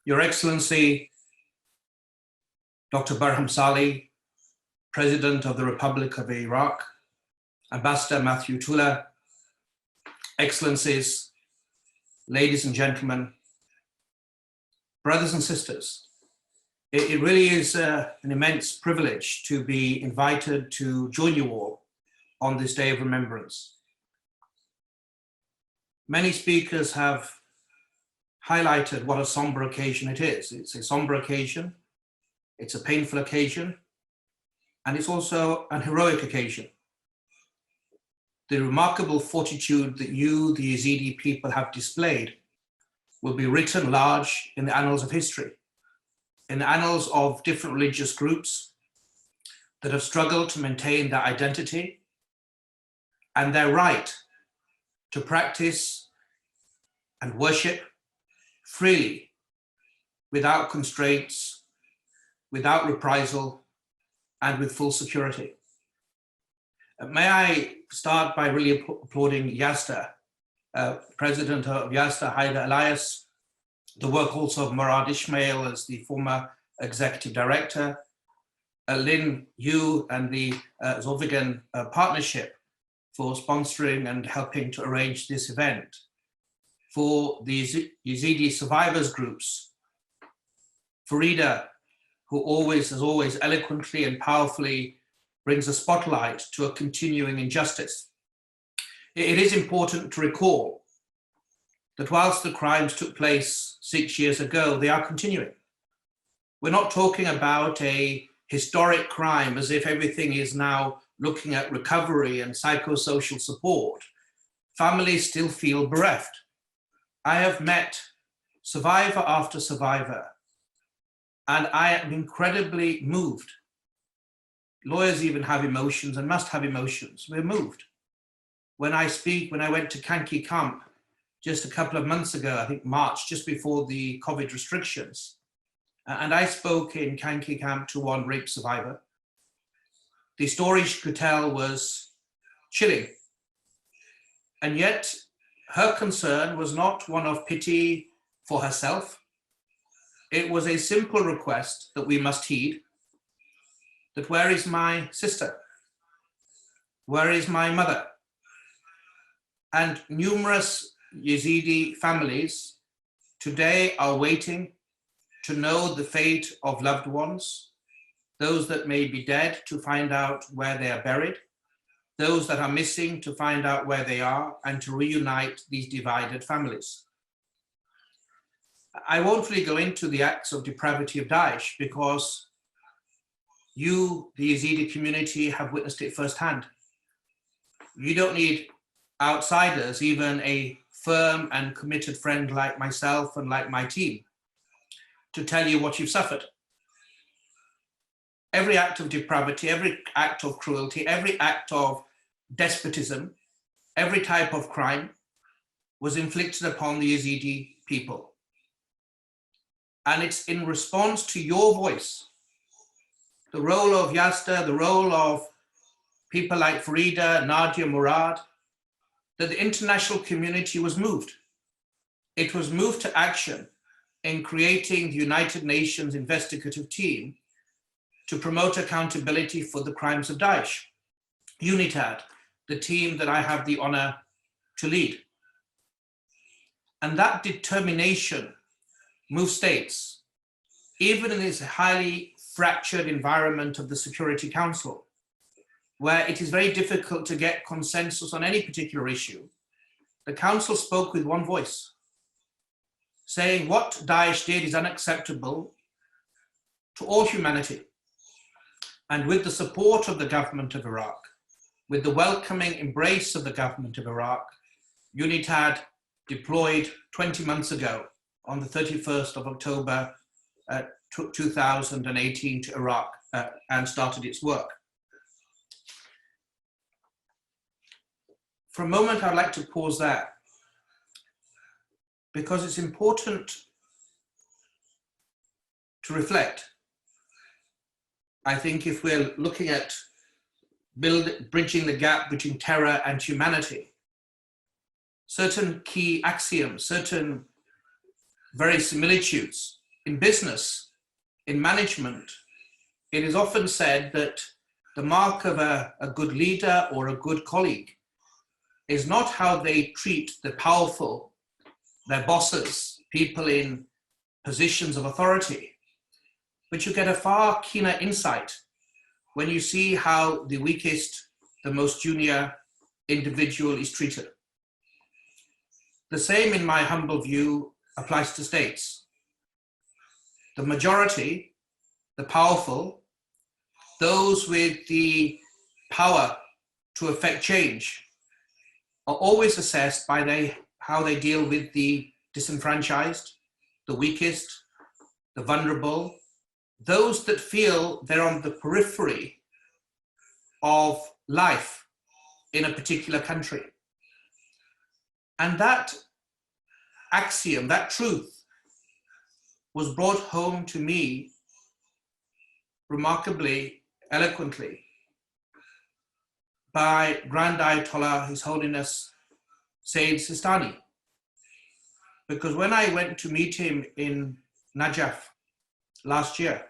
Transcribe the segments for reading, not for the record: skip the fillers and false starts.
Your Excellency, Dr. Barham Salih, President of the Republic of Iraq, Ambassador Matthew Tula, Excellencies, ladies and gentlemen, brothers and sisters, it really is an immense privilege to be invited to join you all on this day of remembrance. Many speakers have highlighted what a somber occasion it is. It's a somber occasion, it's a painful occasion, and it's also an heroic occasion. The remarkable fortitude that you, the Yazidi people, have displayed will be written large in the annals of history, in the annals of different religious groups that have struggled to maintain their identity and their right to practice and worship freely, without constraints, without reprisal, and with full security. May I start by really applauding Yazda, President of Yazda, Haider Elias, the work also of Murad Ismail as the former executive director, Lin Yu and the Zorvigan Partnership for sponsoring and helping to arrange this event, for the Yazidi survivors groups, Farida, who always eloquently and powerfully brings a spotlight to a continuing injustice. It is important to recall that whilst the crimes took place 6 years ago, they are continuing. We're not talking about a historic crime as if everything is now looking at recovery and psychosocial support. Families still feel bereft. I have met survivor after survivor, and I am incredibly moved. Lawyers even have emotions and must have emotions. We're moved. When I went to Kanki camp just a couple of months ago, I think March, just before the COVID restrictions, and I spoke in Kanki camp to one rape survivor. The story she could tell was chilling. And yet her concern was not one of pity for herself. It was a simple request that we must heed, that where is my sister? Where is my mother? And numerous Yazidi families today are waiting to know the fate of loved ones, those that may be dead to find out where they are buried, those that are missing to find out where they are and to reunite these divided families. I won't really go into the acts of depravity of Daesh because you, the Yazidi community, have witnessed it firsthand. You don't need outsiders, even a firm and committed friend like myself and like my team, to tell you what you've suffered. Every act of depravity, every act of cruelty, every act of despotism, every type of crime was inflicted upon the Yazidi people. And it's in response to your voice, the role of Yazda, the role of people like Farida, Nadia, Murad, that the international community was moved. It was moved to action in creating the United Nations investigative team to promote accountability for the crimes of Daesh. UNITAD, the team that I have the honor to lead. And that determination moves states, even in this highly fractured environment of the Security Council, where it is very difficult to get consensus on any particular issue. The Council spoke with one voice, saying what Daesh did is unacceptable to all humanity. And with the support of the government of Iraq, with the welcoming embrace of the government of Iraq, UNITAD deployed 20 months ago on the 31st of October 2018 to Iraq and started its work. For a moment, I'd like to pause there because it's important to reflect. I think if we're looking at bridging the gap between terror and humanity, certain key axioms, certain verisimilitudes in business, in management, it is often said that the mark of a good leader or a good colleague is not how they treat the powerful, their bosses, people in positions of authority, but you get a far keener insight when you see how the weakest, the most junior individual is treated. The same, in my humble view, applies to states. The majority, the powerful, those with the power to affect change, are always assessed by how they deal with the disenfranchised, the weakest, the vulnerable, those that feel they're on the periphery of life in a particular country. And that axiom, that truth, was brought home to me remarkably, eloquently, by Grand Ayatollah, His Holiness Sayyid Sistani. Because when I went to meet him in Najaf last year,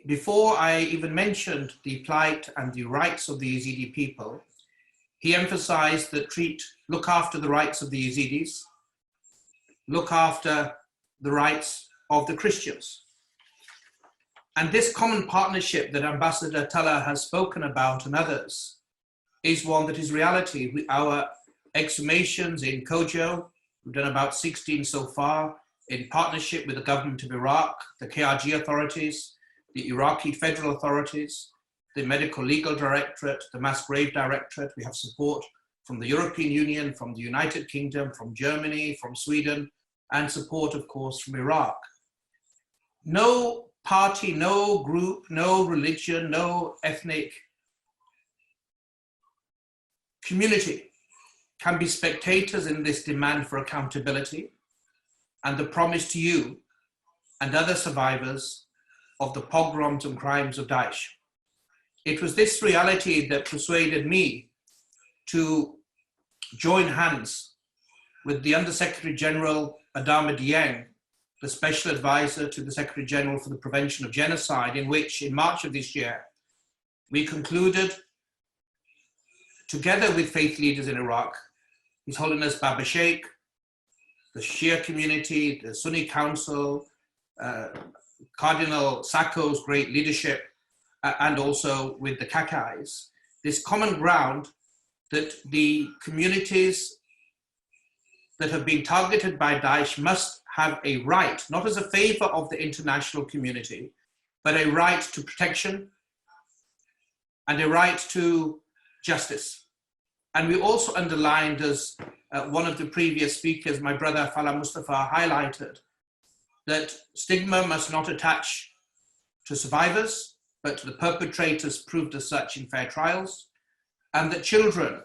before I even mentioned the plight and the rights of the Yazidi people, he emphasized that look after the rights of the Yazidis, look after the rights of the Christians. And this common partnership that Ambassador Talla has spoken about and others is one that is reality. Our exhumations in Kojo, we've done about 16 so far, in partnership with the government of Iraq, the KRG authorities, the Iraqi federal authorities, the Medical Legal Directorate, the Mass Grave Directorate. We have support from the European Union, from the United Kingdom, from Germany, from Sweden, and support, of course, from Iraq. No party, no group, no religion, no ethnic community can be spectators in this demand for accountability and the promise to you and other survivors of the pogroms and crimes of Daesh. It was this reality that persuaded me to join hands with the Under-Secretary General Adama Dieng, the Special Advisor to the Secretary General for the Prevention of Genocide, in which, in March of this year, we concluded, together with faith leaders in Iraq, His Holiness Baba Sheikh, the Shia community, the Sunni Council, Cardinal Sacco's great leadership, and also with the Kakais, this common ground that the communities that have been targeted by Daesh must have a right, not as a favor of the international community, but a right to protection and a right to justice. And we also underlined, as one of the previous speakers, my brother Fala Mustafa, highlighted, that stigma must not attach to survivors, but to the perpetrators proved as such in fair trials, and that children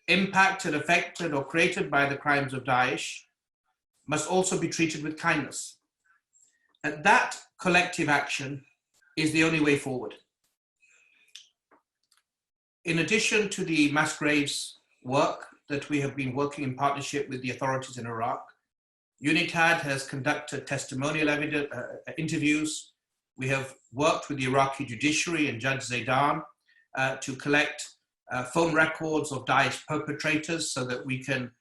impacted, affected, or created by the crimes of Daesh must also be treated with kindness. And that collective action is the only way forward. In addition to the mass graves work that we have been working in partnership with the authorities in Iraq, UNITAD has conducted testimonial interviews. We have worked with the Iraqi judiciary and Judge Zaidan to collect phone records of Daesh perpetrators so that we can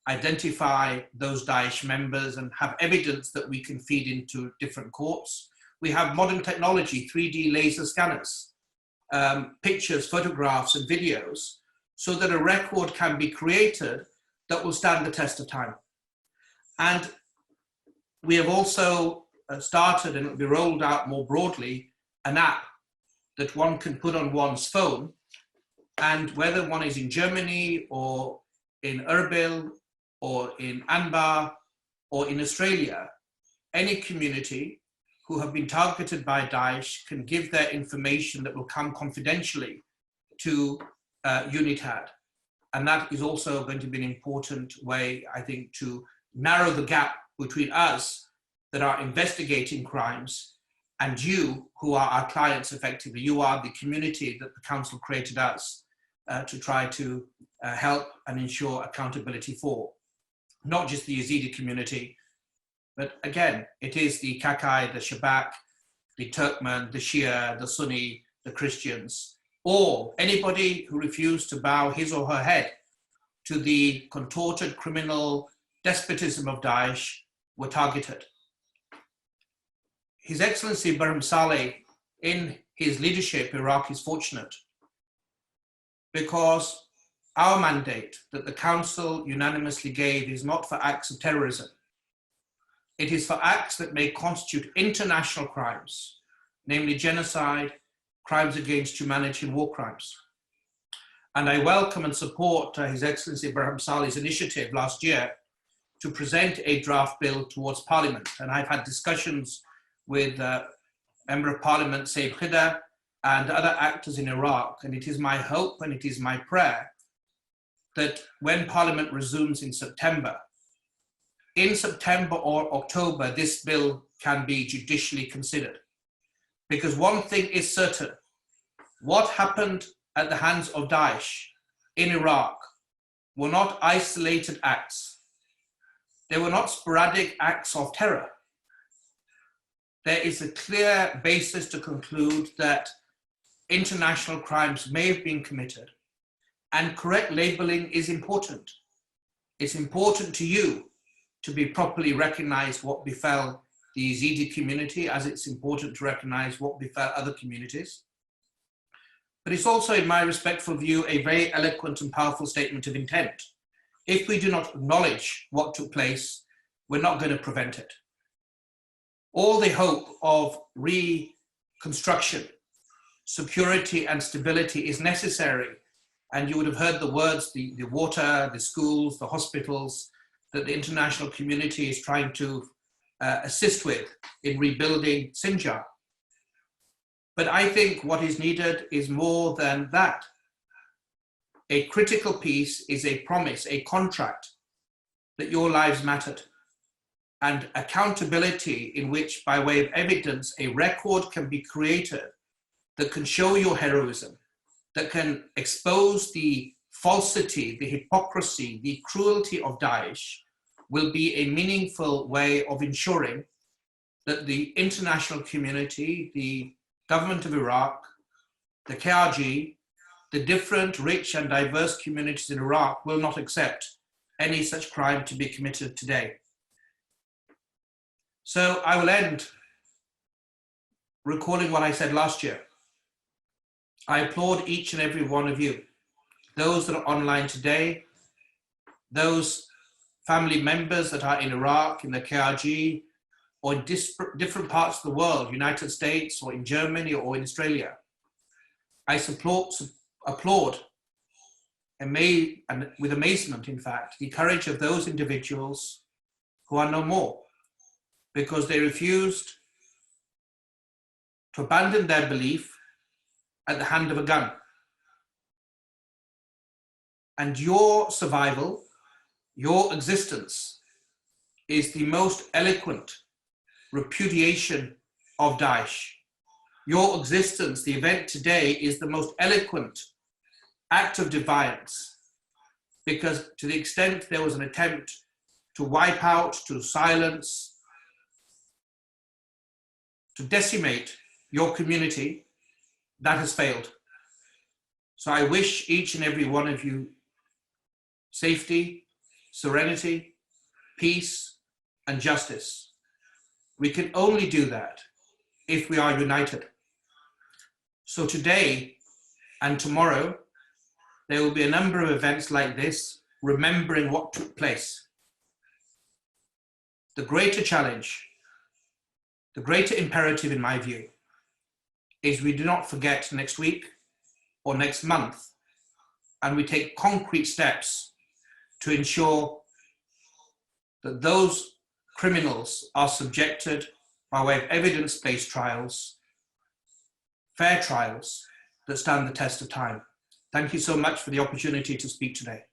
identify those Daesh members and have evidence that we can feed into different courts. We have modern technology, 3D laser scanners, pictures, photographs, and videos, so that a record can be created that will stand the test of time. And we have also started, and it will be rolled out more broadly, an app that one can put on one's phone, and whether one is in Germany or in Erbil or in Anbar or in Australia, any community who have been targeted by Daesh can give their information that will come confidentially to UNITAD. And that is also going to be an important way, I think, to narrow the gap between us that are investigating crimes and you, who are our clients effectively. You are the community that the Council created us to try to help and ensure accountability for. Not just the Yazidi community, But again, it is the Kakai, the Shabak, the Turkmen, the Shia, the Sunni, the Christians, or anybody who refused to bow his or her head to the contorted criminal despotism of Daesh were targeted. His Excellency Barham Saleh, in his leadership, Iraq is fortunate because our mandate that the Council unanimously gave is not for acts of terrorism. It is for acts that may constitute international crimes, namely genocide, crimes against humanity and war crimes. And I welcome and support His Excellency Barham Saleh's initiative last year to present a draft bill towards Parliament. And I've had discussions with Member of Parliament Saeed Khida and other actors in Iraq. And it is my hope and it is my prayer that when Parliament resumes in September or October, this bill can be judicially considered. Because one thing is certain, what happened at the hands of Daesh in Iraq were not isolated acts. They were not sporadic acts of terror. There is a clear basis to conclude that international crimes may have been committed, and correct labeling is important. It's important to you to be properly recognized what befell the Yazidi community, as it's important to recognize what befell other communities. But it's also, in my respectful view, a very eloquent and powerful statement of intent. If we do not acknowledge what took place, we're not going to prevent it. All the hope of reconstruction, security and stability is necessary. And you would have heard the words, the water, the schools, the hospitals, that the international community is trying to assist with in rebuilding Sinjar. But I think what is needed is more than that. A critical piece is a promise, a contract that your lives mattered, and accountability in which, by way of evidence, a record can be created that can show your heroism, that can expose the falsity, the hypocrisy, the cruelty of Daesh, will be a meaningful way of ensuring that the international community, the government of Iraq, the KRG, the different rich and diverse communities in Iraq will not accept any such crime to be committed today. So I will end recalling what I said last year. I applaud each and every one of you, those that are online today, those family members that are in Iraq, in the KRG, or in different parts of the world, United States, or in Germany, or in Australia. I applaud and with amazement, in fact, the courage of those individuals who are no more, because they refused to abandon their belief at the hand of a gun. And your survival, your existence, is the most eloquent repudiation of Daesh. Your existence, the event today, is the most eloquent act of defiance, because to the extent there was an attempt to wipe out, to silence, to decimate your community, that has failed. So I wish each and every one of you safety, serenity, peace, and justice. We can only do that if we are united. So today and tomorrow, there will be a number of events like this, remembering what took place. The greater challenge, the greater imperative in my view, is we do not forget next week or next month, and we take concrete steps to ensure that those criminals are subjected, by way of evidence-based trials, fair trials that stand the test of time. Thank you so much for the opportunity to speak today.